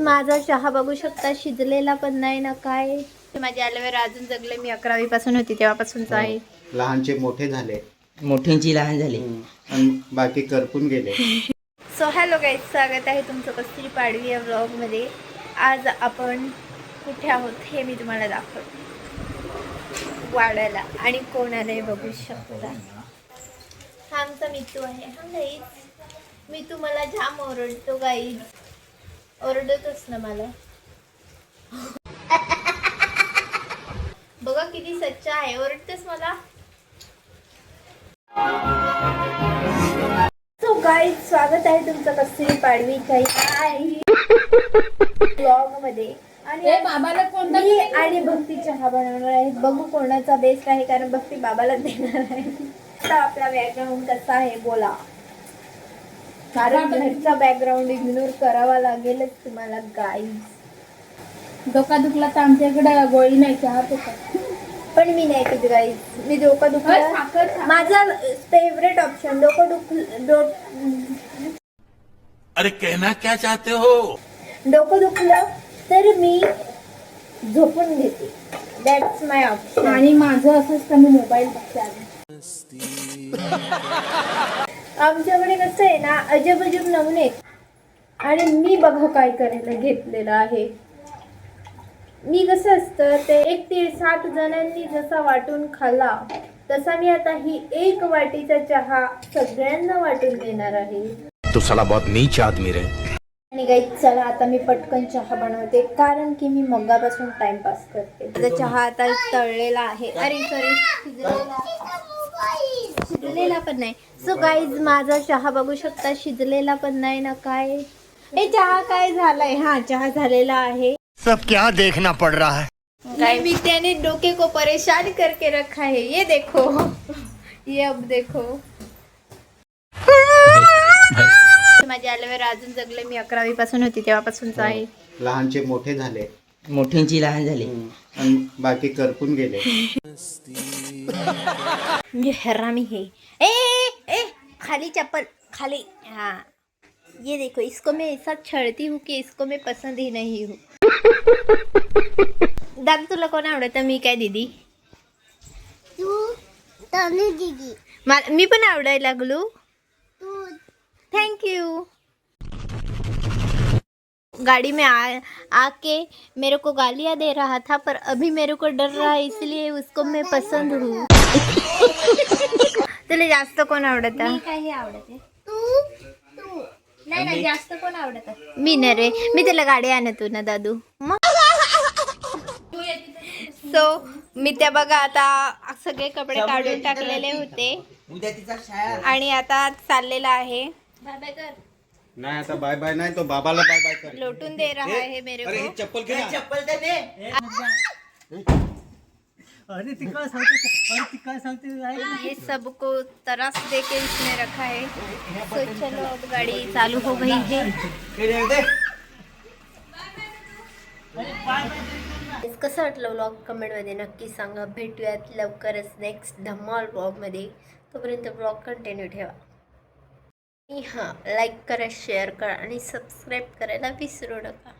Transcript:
माझा चहा बघू शकता, शिजलेला पण नाही ना काय. माझे ॲलोवेरा अजून जगले. मी 11वी पासून होती तेव्हापासूनच आहे. लहानचे मोठे झाले, मोठ्यांची लहान झाली आणि बाकी करपून गेले. सो हॅलो गाईज, स्वागत आहे तुमचं कस्तुरी पाडवी या व्लॉगमध्ये. आज आपण कुठे आहोत हे मी तुम्हाला दाखवते. वाड्याला. आणि कोण आलंय बघू शकता. हा आमचा मितू आहे. हा गाईज, मितू मला जाम ओरडतो गाईज. ओरडतोच ना मला. बघा किती सच्चा आहे. ओरडतोस मला. सो गाईज, स्वागत आहे तुमचं कस्तुरी पाडवीच्या ब्लॉग मध्ये. आणि मी आणि भक्ती चहा बनवणार आहे. बघू कोणाचा बेस्ट आहे, कारण भक्ती बाबाला देणार आहे. आता आपला बॅकग्राऊंड कसा आहे बोला, कारण घरचा बॅकग्राऊंड इग्नोर करावा लागेलच तुम्हाला गाईज. डोका दुखला तर आमच्याकडे गोळी नाही, चहा पितात. पण मी नाही पित गाईज. मी डोकं दुखलं, माझा फेवरेट ऑप्शन अरे कहना क्या चाहते हो? डोकं दुखलं तर मी झोपून घेते. That's my option. आणि माझं असंच तर मी मोबाईल बघते. आमच्याकडे कसं आहे ना, अजब अजब नमुने. आणि मी बघा काय करायला घेतलेलं आहे. मी कसं असतं ते 1 ते 7 जणांनी जसा वाटून खाल्ला, तसा मी आता ही 1 वाटीचा चहा सगळ्यांना वाटून देणार आहे. तो साला बहुत नीच आदमी रे. आणि गाईज चला आता मी पटकन चहा बनवते, कारण की मी मगापासून टाइमपास करते. माझा चहा आता तळलेला आहे. अरे सॉरी, शिजलेला पण नाही. सो गाईज, माझा चहा बघू शकता, शिजलेला पण नाही ना काय. हे चहा काय झालाय. हा, चहा झालेला आहे. सब क्या देखना पड़ रहा है? गाइस, भी त्याने डोके को परेशान करके रखा है. ये देखो, ये अब देखो. माझे ॲलोवेरा अजून जगले. मी 11वी पासून होती तेव्हापासूनच आहे. लहानचे मोठे झाले, मोठ्यांची लहान झाली आणि बाकी करपून गेले. ये हरामी है. ए खाली चप्पल खाली. हाँ, ये देखो, इसको मैं ऐसा छळती हूँ कि इसको मैं पसंद ही नहीं हूँ. दादा तुला कोण आवडतं, मी काय दीदी? दीदी मी पण आवडायला लागलो. Thank you. गाड़ी में आके मेरे को गालियाँ दे रहा था, पर अभी मेरे को डर रहा है, इसलिए उसको मैं पसंद हूँ. तुला जास्त कोण आवडतं? काही आवडते. नाही जास्त कोण आवडत? मी ना रे, मी त्याला गाडी आणतो ना दादू. सो मी त्या बघा आता सगळे कपडे काढून टाकलेले होते आणि आता चाललेला आहे. बाय बाय कर. नाही आता बाय बाय नाही, तो बाबाला बाय बाय कर. लोटून दे रहा है मेरे को. चप्पल घे ना. चप्पल तर दे. अरे तिका सांगते ये सबको तरास दे के इसने रखा है. तो चलो अब गाड़ी चालू हो गई है. कसं वाटलं व्लॉग कमेंटमध्ये नक्की सांगा. भेटूयात लवकरच नेक्स्ट धमाल व्लॉगमध्ये. तोपर्यंत व्लॉग कंटिन्यू ठेवा. आणि हां, लाईक करा, शेअर करा आणि सबस्क्राईब करायला विसरू नका.